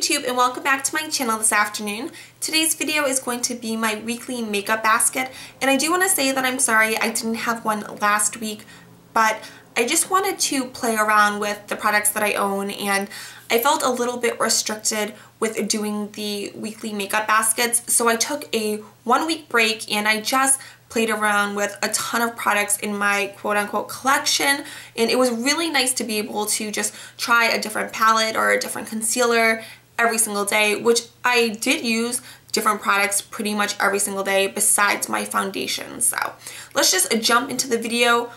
YouTube and welcome back to my channel this afternoon. Today's video is going to be my weekly makeup basket, and I do want to say that I'm sorry I didn't have one last week, but I just wanted to play around with the products that I own, and I felt a little bit restricted with doing the weekly makeup baskets, so I took a 1-week break and I just played around with a ton of products in my quote-unquote collection, and it was really nice to be able to just try a different palette or a different concealer every single day, which I did use different products pretty much every single day besides my foundation. So let's just jump into the video.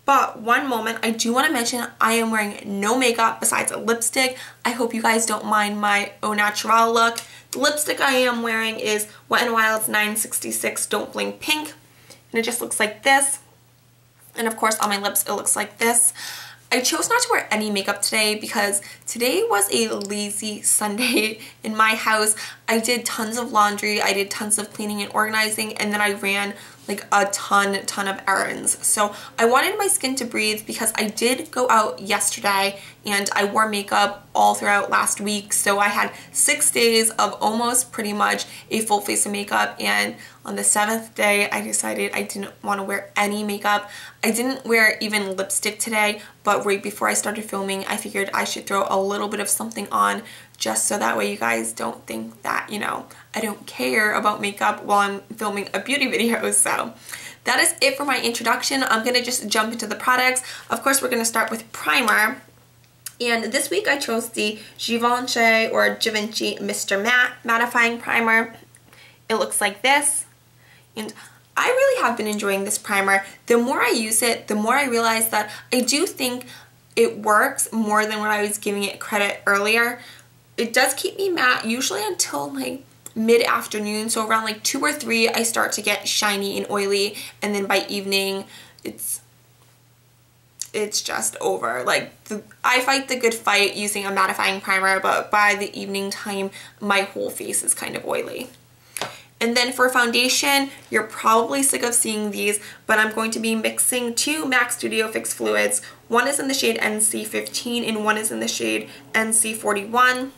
But one moment, I do want to mention I am wearing no makeup besides a lipstick. I hope you guys don't mind my au naturel look. The lipstick I am wearing is Wet n Wild's 966 Don't Blink Pink, and it just looks like this. And of course on my lips it looks like this. I chose not to wear any makeup today because today was a lazy Sunday in my house. I did tons of laundry, I did tons of cleaning and organizing, and then I ran like a ton of errands. So I wanted my skin to breathe because I did go out yesterday and I wore makeup all throughout last week. So I had 6 days of almost pretty much a full face of makeup, and on the 7th day I decided I didn't want to wear any makeup. I didn't wear even lipstick today, but right before I started filming I figured I should throw a little bit of something on just so that way you guys don't think that, you know, I don't care about makeup while I'm filming a beauty video. So that is it for my introduction. I'm gonna just jump into the products. Of course, we're gonna start with primer. And this week I chose the Givenchy or Givenchy Mr. Matte Mattifying Primer. It looks like this. And I really have been enjoying this primer. The more I use it, the more I realize that I do think it works more than what I was giving it credit earlier. It does keep me matte usually until like mid-afternoon, so around like 2 or 3 I start to get shiny and oily, and then by evening it's just over. Like I fight the good fight using a mattifying primer, but by the evening time my whole face is kind of oily. And then for foundation, you're probably sick of seeing these, but I'm going to be mixing 2 MAC Studio Fix fluids. One is in the shade NC15 and one is in the shade NC41.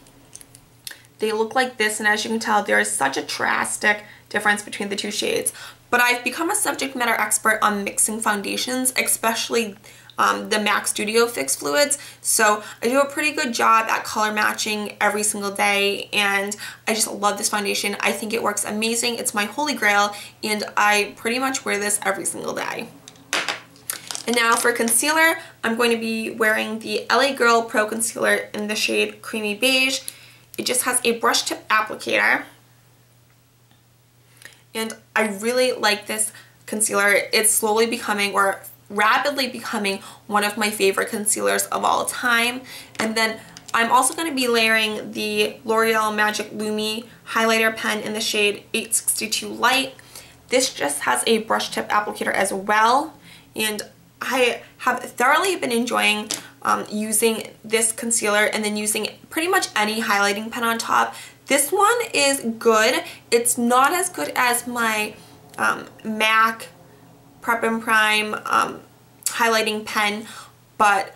They look like this, and as you can tell, there is such a drastic difference between the 2 shades. But I've become a subject matter expert on mixing foundations, especially the MAC Studio Fix fluids. So I do a pretty good job at color matching every single day, and I just love this foundation. I think it works amazing. It's my holy grail, and I pretty much wear this every single day. And now for concealer, I'm going to be wearing the LA Girl Pro Concealer in the shade Creamy Beige. It just has a brush tip applicator, and I really like this concealer. It's slowly becoming, or rapidly becoming, one of my favorite concealers of all time. And then I'm also going to be layering the L'Oreal Magic Lumi highlighter pen in the shade 862 Light. This just has a brush tip applicator as well, and I have thoroughly been enjoying using this concealer and then using pretty much any highlighting pen on top. This one is good. It's not as good as my MAC Prep and Prime highlighting pen, but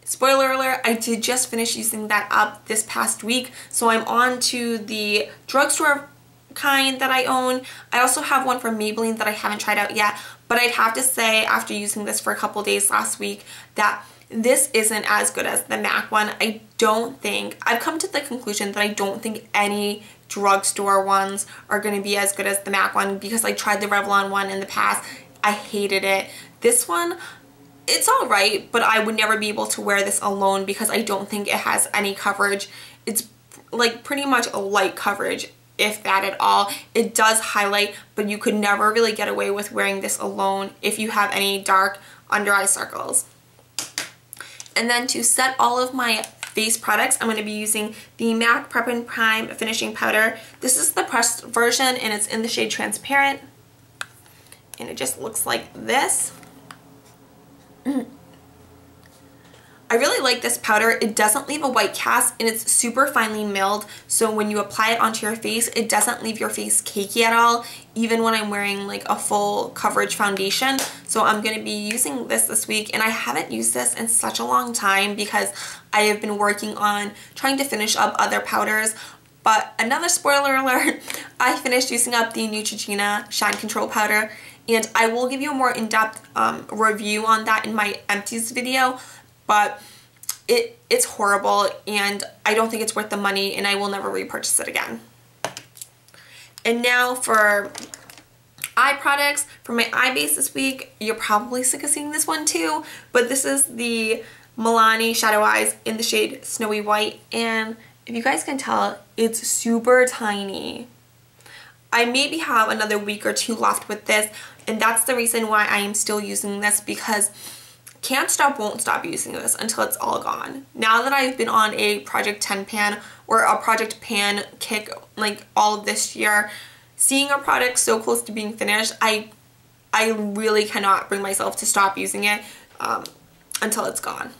spoiler alert, I did just finish using that up this past week, so I'm on to the drugstore kind that I own. I also have one from Maybelline that I haven't tried out yet, but I'd have to say after using this for a couple days last week that this isn't as good as the MAC one. I don't think, I've come to the conclusion that I don't think any drugstore ones are going to be as good as the MAC one, because I tried the Revlon one in the past. I hated it. This one, it's alright, but I would never be able to wear this alone because I don't think it has any coverage. It's like pretty much a light coverage, if that at all. It does highlight, but you could never really get away with wearing this alone if you have any dark under eye circles. And then to set all of my face products, I'm going to be using the MAC Prep and Prime Finishing Powder. This is the pressed version, and it's in the shade Transparent. And it just looks like this. I really like this powder. It doesn't leave a white cast and it's super finely milled, so when you apply it onto your face, it doesn't leave your face cakey at all, even when I'm wearing like a full coverage foundation. So I'm going to be using this week, and I haven't used this in such a long time because I have been working on trying to finish up other powders. But another spoiler alert, I finished using up the Neutrogena Shine Control Powder, and I will give you a more in-depth review on that in my empties video. But it's horrible, and I don't think it's worth the money, and I will never repurchase it again. And now for eye products. For my eye base this week, you're probably sick of seeing this one too, but this is the Milani Shadow Eyes in the shade Snowy White, and if you guys can tell, it's super tiny. I maybe have another week or two left with this, and that's the reason why I am still using this, because can't stop, won't stop using this until it's all gone. Now that I've been on a Project 10 pan or a Project Pan kick like all of this year, seeing a product so close to being finished, I really cannot bring myself to stop using it until it's gone.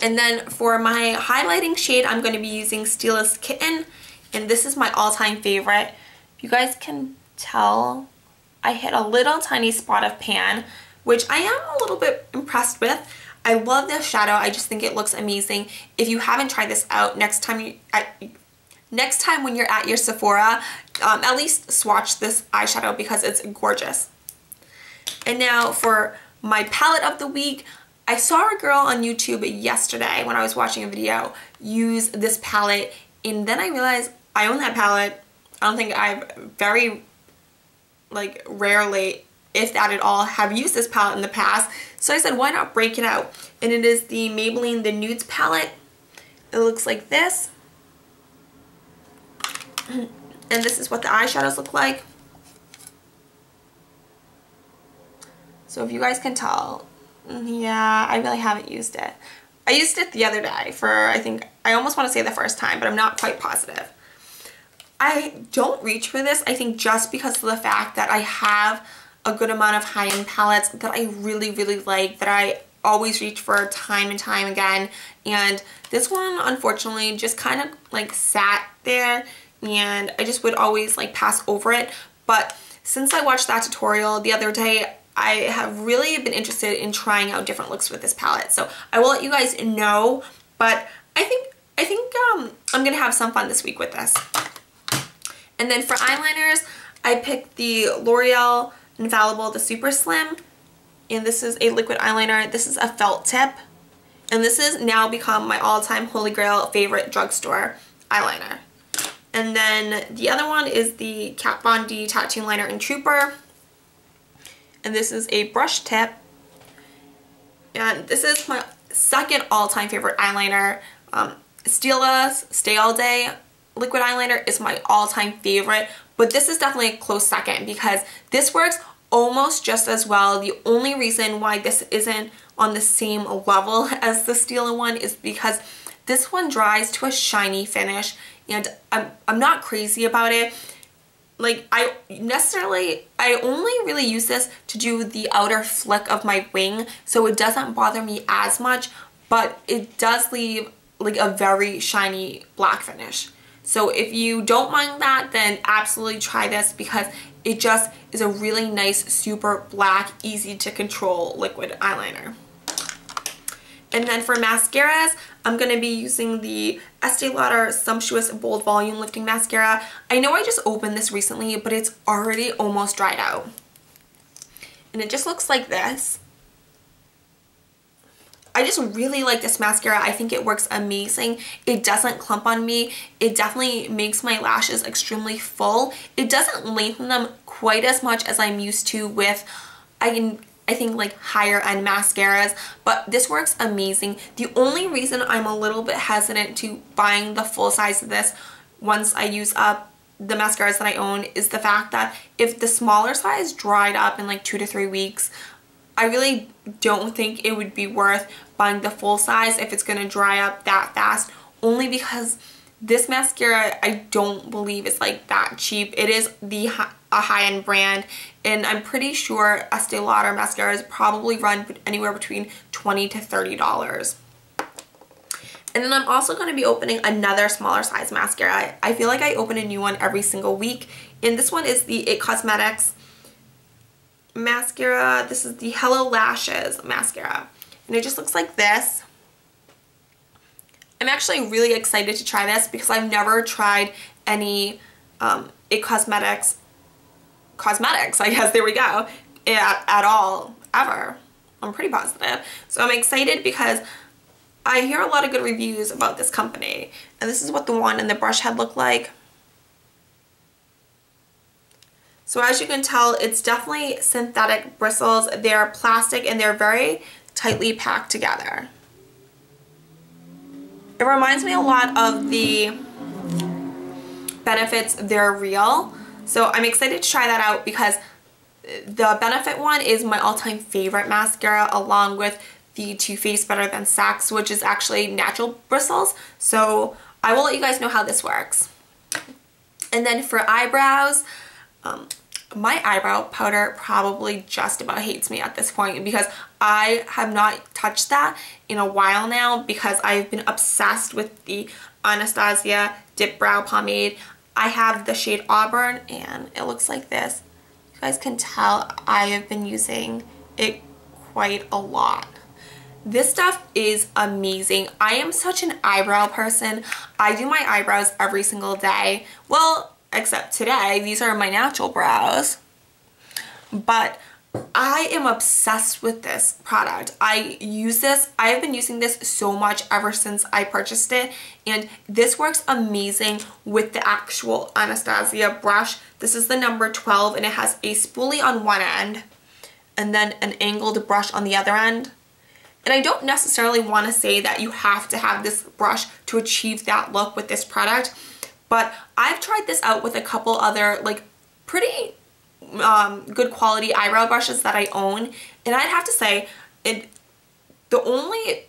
And then for my highlighting shade, I'm going to be using Steelist Kitten, and this is my all-time favorite. You guys can tell I hit a little tiny spot of pan, which I am a little bit impressed with. I love this shadow. I just think it looks amazing. If you haven't tried this out, next time when you're at your Sephora, at least swatch this eyeshadow because it's gorgeous. And now for my palette of the week, I saw a girl on YouTube yesterday when I was watching a video use this palette, and then I realized I own that palette. I don't think I've very rarely, if that at all, have used this palette in the past. So I said, why not break it out? And it is the Maybelline The Nudes palette. It looks like this. And this is what the eyeshadows look like. So if you guys can tell, yeah, I really haven't used it. I used it the other day for, I almost want to say the first time, but I'm not quite positive. I don't reach for this, I think, just because of the fact that I have a good amount of high-end palettes that I really, really like, that I always reach for time and time again. And this one, unfortunately, just kind of sat there, and I just would always pass over it. But since I watched that tutorial the other day, I have really been interested in trying out different looks with this palette. So I will let you guys know, but I think I'm gonna have some fun this week with this. And then for eyeliners, I picked the L'Oreal Infallible, the Super Slim, and this is a liquid eyeliner. This is a felt tip, and this has now become my all-time holy grail favorite drugstore eyeliner. And then the other one is the Kat Von D Tattoo Liner in Trooper, and this is a brush tip, and this is my second all-time favorite eyeliner. Stila's Stay All Day liquid eyeliner is my all-time favorite, but this is definitely a close second because this works almost just as well. The only reason why this isn't on the same level as the Stila one is because this one dries to a shiny finish, and I'm not crazy about it. I only really use this to do the outer flick of my wing, so it doesn't bother me as much, but it does leave a very shiny black finish. So if you don't mind that, then absolutely try this because it just is a really nice, super black, easy to control liquid eyeliner. And then for mascaras, I'm going to be using the Estee Lauder Sumptuous Bold Volume Lifting Mascara. I know I just opened this recently, but it's already almost dried out. And it just looks like this. I just really like this mascara. I think it works amazing. It doesn't clump on me. It definitely makes my lashes extremely full. It doesn't lengthen them quite as much as I'm used to with, I think higher end mascaras, but this works amazing. The only reason I'm a little bit hesitant to buying the full size of this once I use up the mascaras that I own is the fact that if the smaller size dried up in 2 to 3 weeks, I really don't think it would be worth buying the full size if it's going to dry up that fast, only because this mascara I don't believe is that cheap. It is a high-end brand, and I'm pretty sure Estee Lauder mascaras probably run anywhere between $20 to $30. And then I'm also going to be opening another smaller size mascara. I feel like I open a new one every single week, and this one is the IT Cosmetics mascara. This is the Hello Lashes mascara, and it just looks like this. I'm actually really excited to try this because I've never tried any IT Cosmetics, I guess, there we go, at all, ever. I'm pretty positive. So I'm excited because I hear a lot of good reviews about this company. And this is what the wand and the brush head look like. So as you can tell, it's definitely synthetic bristles. They're plastic and they're very tightly packed together. It reminds me a lot of the Benefit's They're Real. So I'm excited to try that out because the Benefit one is my all-time favorite mascara, along with the Too Faced Better Than Sex, which is actually natural bristles. So I will let you guys know how this works. And then for eyebrows, my eyebrow powder probably just about hates me at this point because I have not touched that in a while now because I've been obsessed with the Anastasia Dip Brow Pomade. I have the shade Auburn and it looks like this. You guys can tell I have been using it quite a lot. This stuff is amazing. I am such an eyebrow person. I do my eyebrows every single day. Well, except today. These are my natural brows. But I am obsessed with this product. I use this. I have been using this so much ever since I purchased it. And this works amazing with the actual Anastasia brush. This is the number 12 and it has a spoolie on one end and then an angled brush on the other end. And I don't necessarily want to say that you have to have this brush to achieve that look with this product, but I've tried this out with a couple other like pretty good quality eyebrow brushes that I own, and I'd have to say the only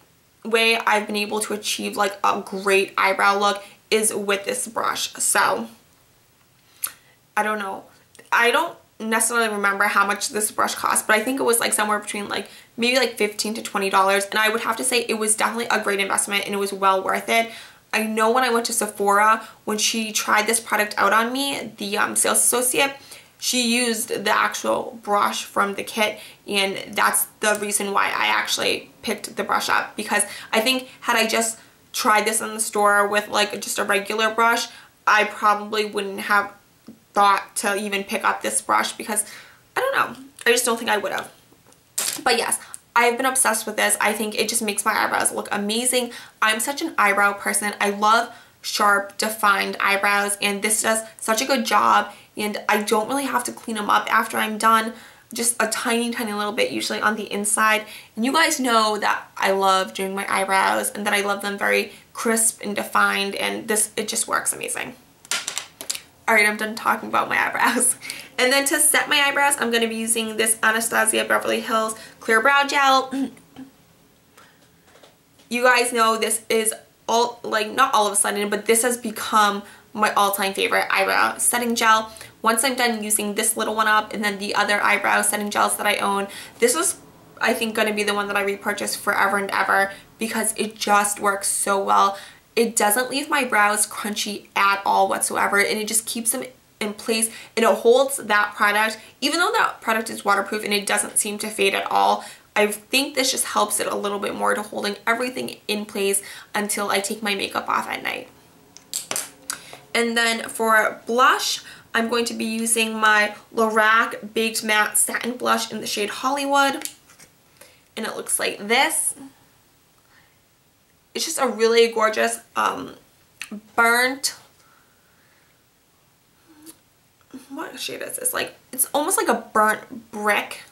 way I've been able to achieve like a great eyebrow look is with this brush. So I don't know. I don't necessarily remember how much this brush cost, but I think it was like somewhere between like maybe like $15 to $20, and I would have to say it was definitely a great investment and it was well worth it. I know when I went to Sephora, when she tried this product out on me, the sales associate, she used the actual brush from the kit, and that's the reason why I actually picked the brush up, because I think had I just tried this in the store with like just a regular brush, I probably wouldn't have thought to even pick up this brush because I don't know, I just don't think I would have. But yes, I've been obsessed with this. I think it just makes my eyebrows look amazing. I'm such an eyebrow person. I love sharp, defined eyebrows, and this does such a good job, and I don't really have to clean them up after I'm done. Just a tiny little bit usually on the inside. And you guys know that I love doing my eyebrows and that I love them very crisp and defined, and it just works amazing. Alright, I'm done talking about my eyebrows. And then to set my eyebrows, I'm going to be using this Anastasia Beverly Hills Clear Brow Gel. You guys know this is all, like, not all of a sudden, but this has become my all-time favorite eyebrow setting gel. Once I'm done using this little one up and then the other eyebrow setting gels that I own, this is, I think, going to be the one that I repurchase forever and ever because it just works so well. It doesn't leave my brows crunchy at all whatsoever, and it just keeps them in place, and it holds that product. Even though that product is waterproof and it doesn't seem to fade at all, I think this just helps it a little bit more to holding everything in place until I take my makeup off at night. And then for blush, I'm going to be using my Lorac Baked Matte Satin Blush in the shade Hollywood, and it looks like this. It's just a really gorgeous burnt, what shade is this? Like, it's almost like a burnt brick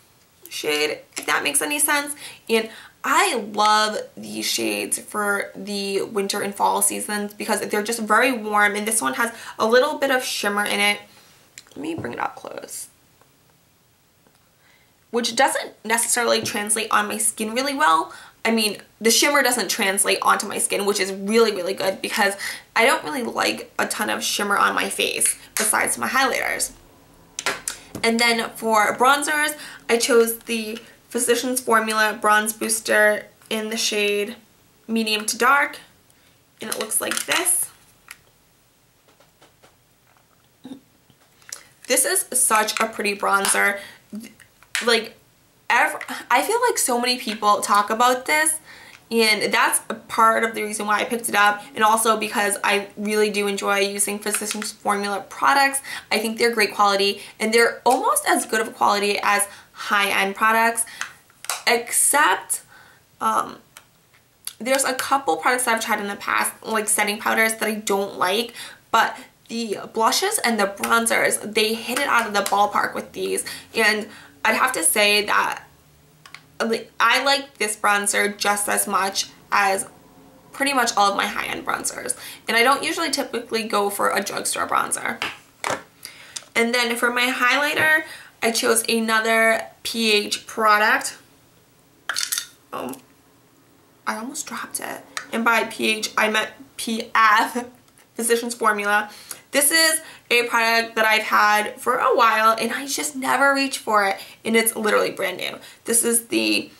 shade, if that makes any sense. And I love these shades for the winter and fall seasons because they're just very warm, and this one has a little bit of shimmer in it. Let me bring it up close. Which doesn't necessarily translate on my skin really well. I mean, the shimmer doesn't translate onto my skin, which is really good because I don't really like a ton of shimmer on my face besides my highlighters. And then for bronzers, I chose the Physicians Formula Bronze Booster in the shade medium to dark, and it looks like this. This is such a pretty bronzer. Like, I feel like so many people talk about this, and that's a part of the reason why I picked it up, and also because I really do enjoy using Physicians Formula products. I think they're great quality, and they're almost as good of a quality as high-end products, except there's a couple products that I've tried in the past, like setting powders, that I don't like, but the blushes and the bronzers, they hit it out of the ballpark with these. And I'd have to say that I like this bronzer just as much as pretty much all of my high-end bronzers. And I don't usually typically go for a drugstore bronzer. And then for my highlighter, I chose another PH product. Oh, I almost dropped it. And by PH, I meant PF, Physicians Formula. This is a product that I've had for a while, and I just never reach for it, and it's literally brand new. This is the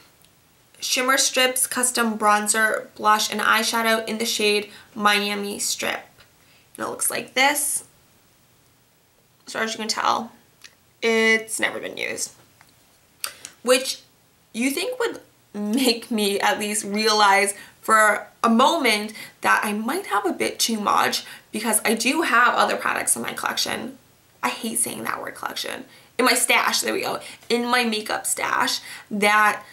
Shimmer Strips Custom Bronzer, Blush, and Eyeshadow in the shade Miami Strip. And it looks like this. So as you can tell, it's never been used. Which you think would make me at least realize for a moment that I might have a bit too much, because I do have other products in my collection. I hate saying that word, collection. In my stash, there we go. In my makeup stash that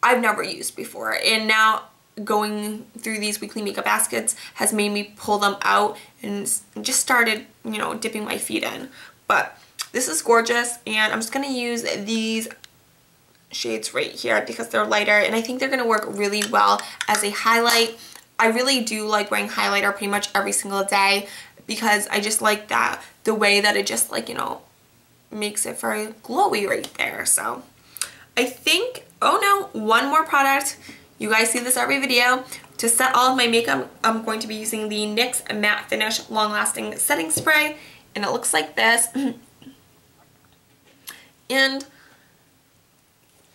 I've never used before. And now going through these weekly makeup baskets has made me pull them out and just started, you know, dipping my feet in. But this is gorgeous, and I'm just going to use these shades right here because they're lighter, and I think they're going to work really well as a highlight. I really do like wearing highlighter pretty much every single day because I just like that, the way that it just, like, you know, makes it very glowy right there. So I think, oh no, one more product. You guys see this every video. To set all of my makeup, I'm going to be using the NYX Matte Finish Long Lasting Setting Spray, and it looks like this. And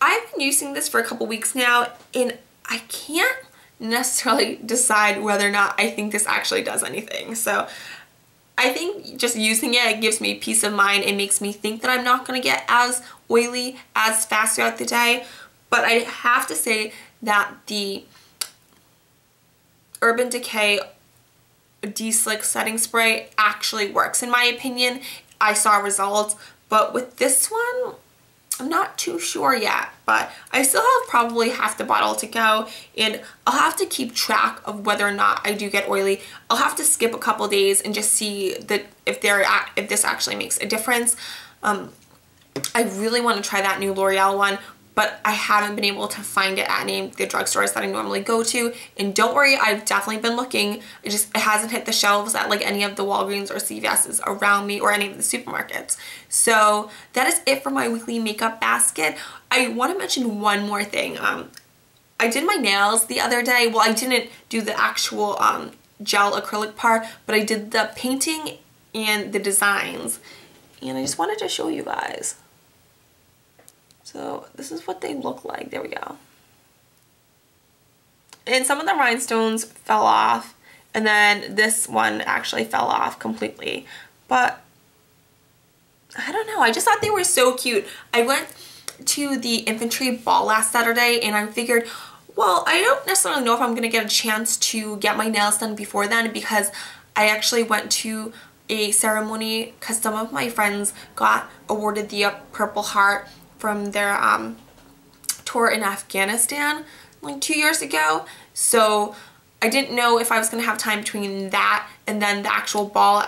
I've been using this for a couple weeks now, and I can't necessarily decide whether or not I think this actually does anything. So I think just using it gives me peace of mind. It makes me think that I'm not going to get as oily as fast throughout the day. But I have to say that the Urban Decay De-Slick Setting Spray actually works in my opinion. I saw results, but with this one, I'm not too sure yet, but I still have probably half the bottle to go, and I'll have to keep track of whether or not I do get oily. I'll have to skip a couple days and just see that if this actually makes a difference. I really want to try that new L'Oreal one, but I haven't been able to find it at any of the drugstores that I normally go to. And don't worry, I've definitely been looking. It hasn't hit the shelves at like any of the Walgreens or CVS's around me or any of the supermarkets. So that is it for my weekly makeup basket. I want to mention one more thing. I did my nails the other day. Well, I didn't do the actual gel acrylic part, but I did the painting and the designs. And I just wanted to show you guys. So this is what they look like. There we go. And some of the rhinestones fell off, and then this one actually fell off completely. But I don't know, I just thought they were so cute. I went to the infantry ball last Saturday, and I figured, well, I don't necessarily know if I'm going to get a chance to get my nails done before then, because I actually went to a ceremony because some of my friends got awarded the Purple Heart from their tour in Afghanistan like 2 years ago. So I didn't know if I was going to have time between that and then the actual ball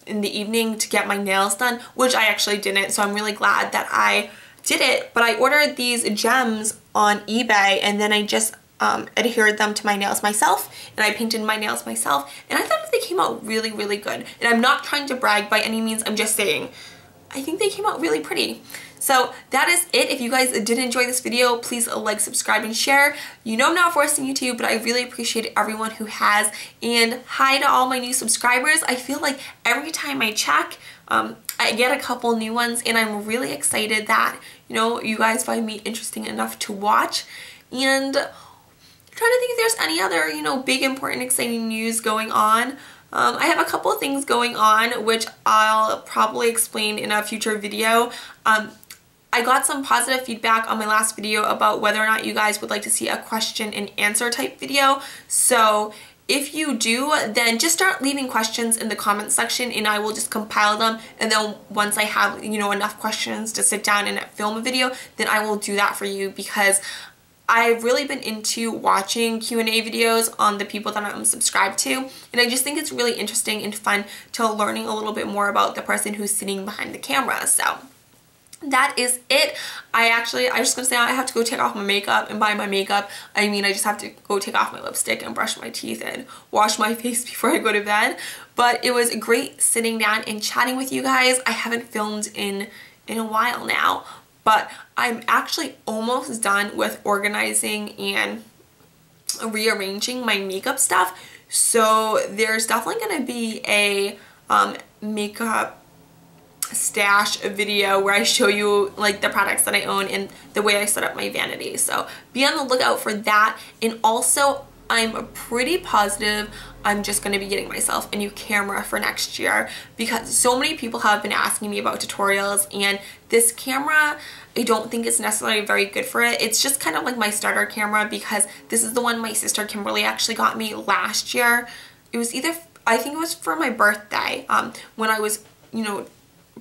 in the evening to get my nails done, which I actually didn't. So I'm really glad that I did it. But I ordered these gems on eBay, and then I just adhered them to my nails myself, and I painted my nails myself, and I thought that they came out really, really good. And I'm not trying to brag by any means, I'm just saying I think they came out really pretty. So that is it. If you guys did enjoy this video, please like, subscribe, and share. You know I'm not forcing you to, but I really appreciate everyone who has. And hi to all my new subscribers. I feel like every time I check, I get a couple new ones, and I'm really excited that, you know, you guys find me interesting enough to watch. And I'm trying to think if there's any other, you know, big, important, exciting news going on. I have a couple of things going on, which I'll probably explain in a future video. I got some positive feedback on my last video about whether or not you guys would like to see a question and answer type video. So if you do, then just start leaving questions in the comment section and I will just compile them. And then once I have, you know, enough questions to sit down and film a video, then I will do that for you, because I've really been into watching Q&A videos on the people that I'm subscribed to, and I just think it's really interesting and fun to learning a little bit more about the person who's sitting behind the camera. So that is it. I just gonna say I have to go take off my makeup and buy my makeup. I mean, I just have to go take off my lipstick and brush my teeth and wash my face before I go to bed. But it was great sitting down and chatting with you guys. I haven't filmed in a while now, but I'm actually almost done with organizing and rearranging my makeup stuff. So there's definitely going to be a makeup stash video where I show you like the products that I own and the way I set up my vanity. So be on the lookout for that. And also, I'm pretty positive I'm just going to be getting myself a new camera for next year, because so many people have been asking me about tutorials, and this camera, I don't think it's necessarily very good for it. It's just kind of like my starter camera, because this is the one my sister Kimberly actually got me last year. It was either, I think it was for my birthday, when I was, you know,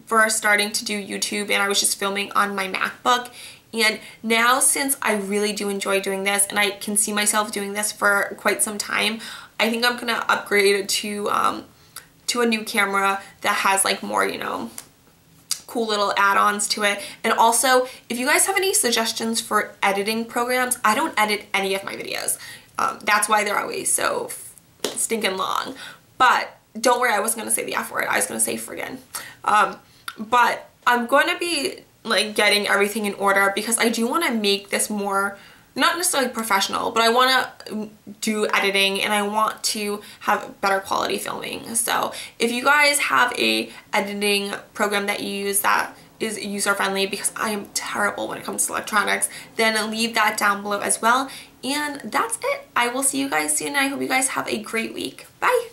first starting to do YouTube and I was just filming on my MacBook. And now, since I really do enjoy doing this and I can see myself doing this for quite some time, I think I'm gonna upgrade to a new camera that has like more, you know, cool little add-ons to it. And also, if you guys have any suggestions for editing programs, I don't edit any of my videos. That's why they're always so stinking long. But don't worry, I wasn't gonna say the F word. I was gonna say friggin'. But I'm going to be like getting everything in order, because I do want to make this more, not necessarily professional, but I want to do editing and I want to have better quality filming. So if you guys have a editing program that you use that is user friendly, because I am terrible when it comes to electronics, then leave that down below as well. And that's it. I will see you guys soon. I hope you guys have a great week. Bye.